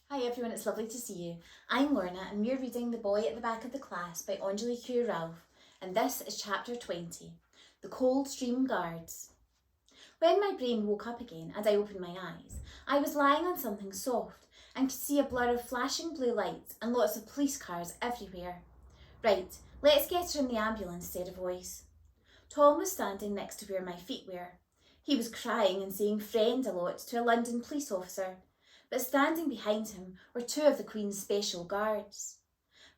Hi everyone, it's lovely to see you. I'm Lorna and we're reading The Boy at the Back of the Class by Angelique Ralph, and this is chapter 20, The Coldstream Guards. When my brain woke up again and I opened my eyes, I was lying on something soft and could see a blur of flashing blue lights and lots of police cars everywhere. Right, let's get her in the ambulance, said a voice. Tom was standing next to where my feet were. He was crying and saying friend a lot to a London police officer, but standing behind him were two of the Queen's special guards.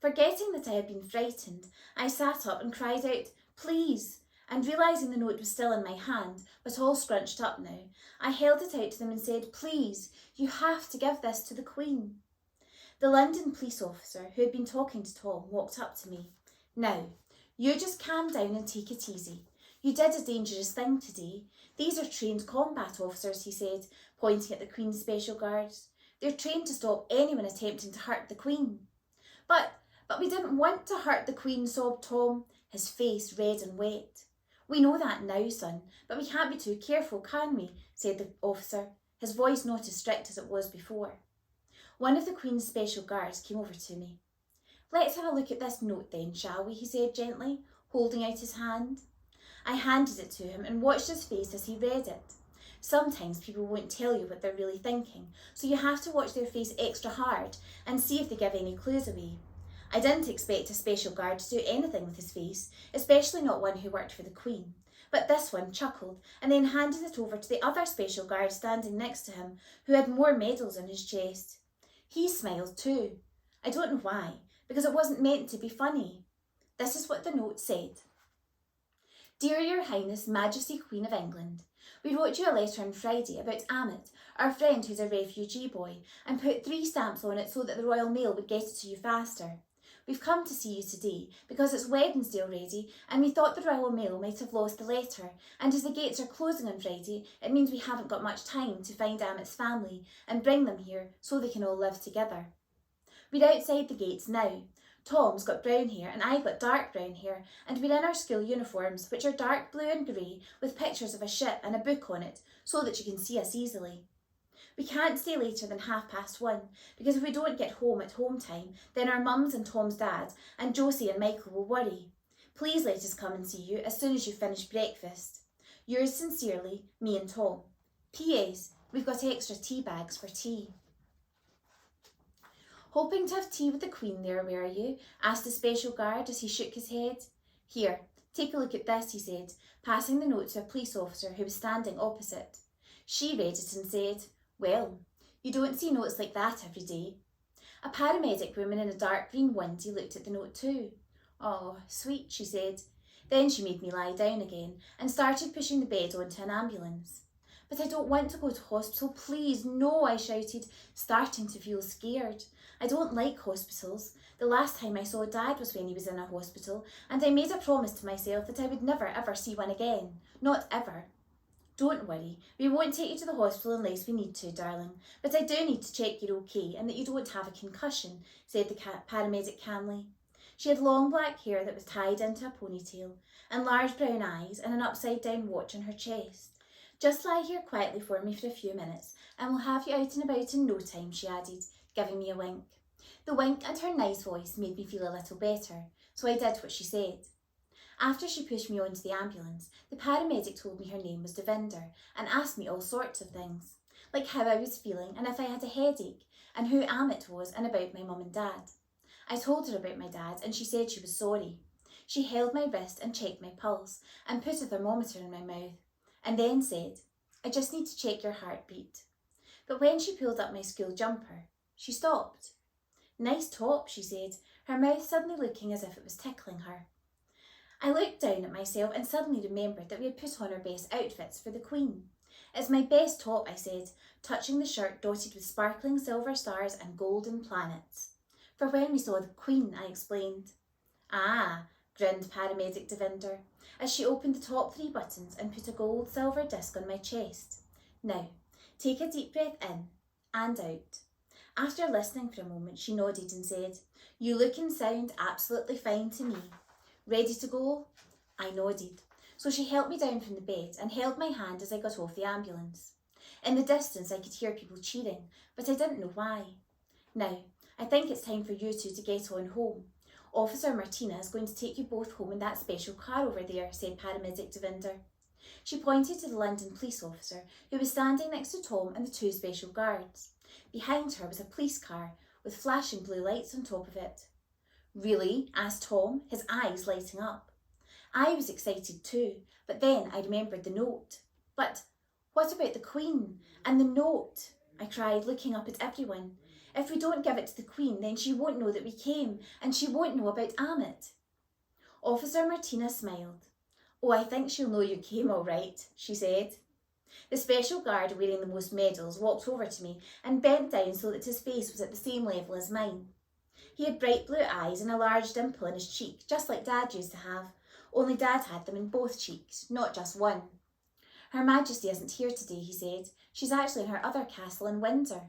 Forgetting that I had been frightened, I sat up and cried out, please, and realising the note was still in my hand, but all scrunched up now, I held it out to them and said, please, you have to give this to the Queen. The London police officer, who had been talking to Tom, walked up to me. Now, you just calm down and take it easy. You did a dangerous thing today. These are trained combat officers, he said, pointing at the Queen's special guards. They're trained to stop anyone attempting to hurt the Queen. But we didn't want to hurt the Queen, sobbed Tom, his face red and wet. We know that now, son, but we can't be too careful, can we? Said the officer, his voice not as strict as it was before. One of the Queen's special guards came over to me. Let's have a look at this note then, shall we? He said gently, holding out his hand. I handed it to him and watched his face as he read it. Sometimes people won't tell you what they're really thinking, so you have to watch their face extra hard and see if they give any clues away. I didn't expect a special guard to do anything with his face, especially not one who worked for the Queen. But this one chuckled and then handed it over to the other special guard standing next to him, who had more medals on his chest. He smiled too. I don't know why, because it wasn't meant to be funny. This is what the note said. Dear Your Highness, Majesty Queen of England, we wrote you a letter on Friday about Amit, our friend who's a refugee boy, and put 3 stamps on it so that the Royal Mail would get it to you faster. We've come to see you today because it's Wednesday already and we thought the Royal Mail might have lost the letter, and as the gates are closing on Friday, it means we haven't got much time to find Amit's family and bring them here so they can all live together. We're outside the gates now. Tom's got brown hair and I've got dark brown hair, and we're in our school uniforms, which are dark blue and grey with pictures of a ship and a book on it so that you can see us easily. We can't stay later than 1:30, because if we don't get home at home time, then our mums and Tom's dad and Josie and Michael will worry. Please let us come and see you as soon as you finish breakfast. Yours sincerely, me and Tom. P.S. We've got extra tea bags for tea. Hoping to have tea with the Queen there, were you? Asked the special guard as he shook his head. Here, take a look at this, he said, passing the note to a police officer who was standing opposite. She read it and said, well, you don't see notes like that every day. A paramedic woman in a dark green onesie looked at the note too. Oh, sweet, she said. Then she made me lie down again and started pushing the bed onto an ambulance. But I don't want to go to hospital, please, no, I shouted, starting to feel scared. I don't like hospitals. The last time I saw Dad was when he was in a hospital, and I made a promise to myself that I would never ever see one again. Not ever. Don't worry, we won't take you to the hospital unless we need to, darling, but I do need to check you're okay and that you don't have a concussion, said the paramedic calmly. She had long black hair that was tied into a ponytail, and large brown eyes and an upside-down watch on her chest. Just lie here quietly for me for a few minutes, and we'll have you out and about in no time, she added, giving me a wink. The wink and her nice voice made me feel a little better, so I did what she said. After she pushed me onto the ambulance, the paramedic told me her name was Devinder and asked me all sorts of things, like how I was feeling and if I had a headache, and who Amit was and about my mum and dad. I told her about my dad and she said she was sorry. She held my wrist and checked my pulse and put a thermometer in my mouth, and then said, I just need to check your heartbeat. But when she pulled up my school jumper, she stopped. Nice top, she said, her mouth suddenly looking as if it was tickling her. I looked down at myself and suddenly remembered that we had put on our best outfits for the Queen. It's my best top, I said, touching the shirt dotted with sparkling silver stars and golden planets. For when we saw the Queen, I explained. Ah, grinned paramedic Devinder, as she opened the top 3 buttons and put a gold silver disc on my chest. Now, take a deep breath in and out. After listening for a moment, she nodded and said, You look and sound absolutely fine to me. Ready to go? I nodded. So she helped me down from the bed and held my hand as I got off the ambulance. In the distance I could hear people cheering, but I didn't know why. Now, I think it's time for you two to get on home. Officer Martina is going to take you both home in that special car over there, said Paramedic Devinder. She pointed to the London police officer who was standing next to Tom and the two special guards. Behind her was a police car with flashing blue lights on top of it. Really? Asked Tom, his eyes lighting up. I was excited too, but then I remembered the note. But what about the Queen and the note? I cried, looking up at everyone. If we don't give it to the Queen, then she won't know that we came, and she won't know about Amit. Officer Martina smiled. Oh, I think she'll know you came all right, she said. The special guard wearing the most medals walked over to me and bent down so that his face was at the same level as mine. He had bright blue eyes and a large dimple in his cheek, just like Dad used to have, only Dad had them in both cheeks, not just one. Her Majesty isn't here today, he said. She's actually in her other castle in Windsor.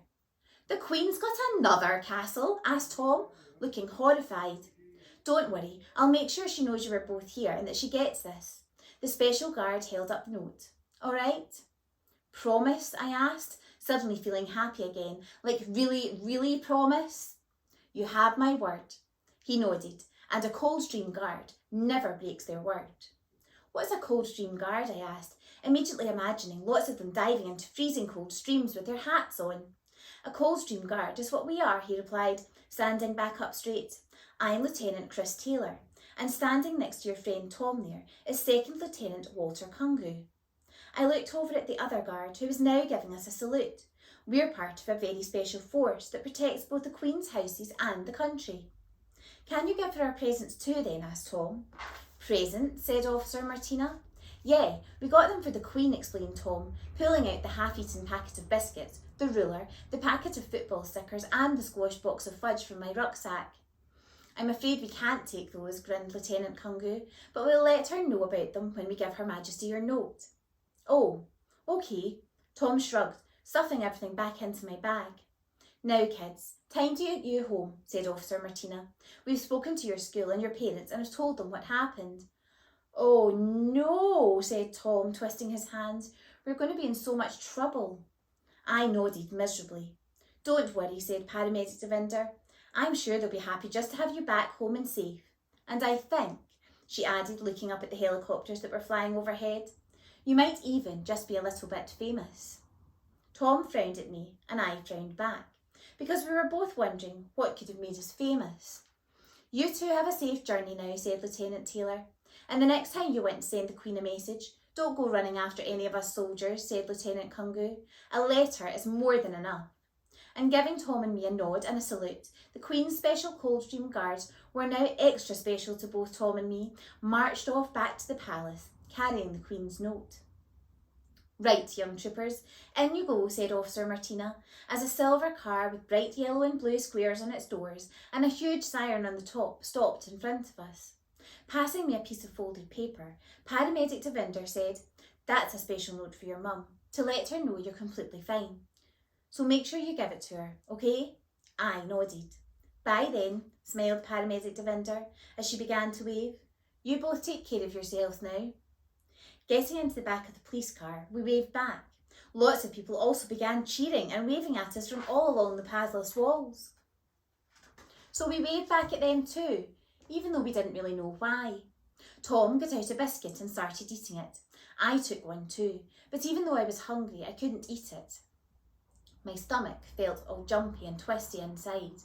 The Queen's got another castle? Asked Tom, looking horrified. Don't worry, I'll make sure she knows you were both here and that she gets this. The special guard held up the note. All right? Promise? I asked, suddenly feeling happy again. Like really, really promise? You have my word. He nodded, and a Coldstream guard never breaks their word. What's a Coldstream guard? I asked, immediately imagining lots of them diving into freezing cold streams with their hats on. A Coldstream guard is what we are, he replied, standing back up straight. I'm Lieutenant Chris Taylor, and standing next to your friend Tom there is Second Lieutenant Walter Cungu. I looked over at the other guard, who was now giving us a salute. We're part of a very special force that protects both the Queen's houses and the country. Can you give her our presents too then? Asked Tom. Presents? Said Officer Martina. Yeah, we got them for the Queen, explained Tom, pulling out the half-eaten packet of biscuits, the ruler, the packet of football stickers and the squash box of fudge from my rucksack. I'm afraid we can't take those, grinned Lieutenant Cungu, but we'll let her know about them when we give Her Majesty your note. Oh, OK, Tom shrugged, stuffing everything back into my bag. Now, kids, time to get you home, said Officer Martina. We've spoken to your school and your parents and have told them what happened. Oh, no, said Tom, twisting his hands. We're going to be in so much trouble. I nodded miserably. Don't worry, said Paramedic Devinder. I'm sure they'll be happy just to have you back home and safe. And I think, she added, looking up at the helicopters that were flying overhead, you might even just be a little bit famous. Tom frowned at me, and I frowned back, because we were both wondering what could have made us famous. You two have a safe journey now, said Lieutenant Taylor. And the next time you want to send the Queen a message, don't go running after any of us soldiers, said Lieutenant Cungu. A letter is more than enough. And giving Tom and me a nod and a salute, the Queen's special Coldstream Guards were now extra special to both Tom and me, marched off back to the palace, carrying the Queen's note. Right, young troopers, in you go, said Officer Martina, as a silver car with bright yellow and blue squares on its doors and a huge siren on the top stopped in front of us. Passing me a piece of folded paper, Paramedic Devinder said, That's a special note for your mum, to let her know you're completely fine. So make sure you give it to her, OK? I nodded. Bye then, smiled Paramedic Devinder as she began to wave. You both take care of yourselves now. Getting into the back of the police car, we waved back. Lots of people also began cheering and waving at us from all along the pathless walls. So we waved back at them too, even though we didn't really know why. Tom got out a biscuit and started eating it. I took one too, but even though I was hungry, I couldn't eat it. My stomach felt all jumpy and twisty inside,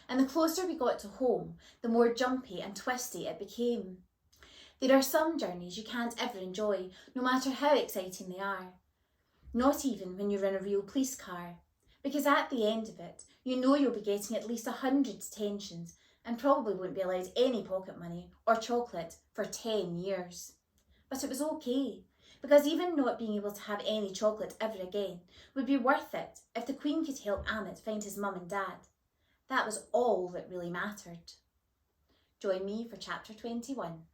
and the closer we got to home, the more jumpy and twisty it became. There are some journeys you can't ever enjoy, no matter how exciting they are. Not even when you're in a real police car, because at the end of it, you know you'll be getting at least 100 detentions and probably won't be allowed any pocket money or chocolate for 10 years. But it was okay, because even not being able to have any chocolate ever again would be worth it if the Queen could help Amit find his mum and dad. That was all that really mattered. Join me for chapter 21.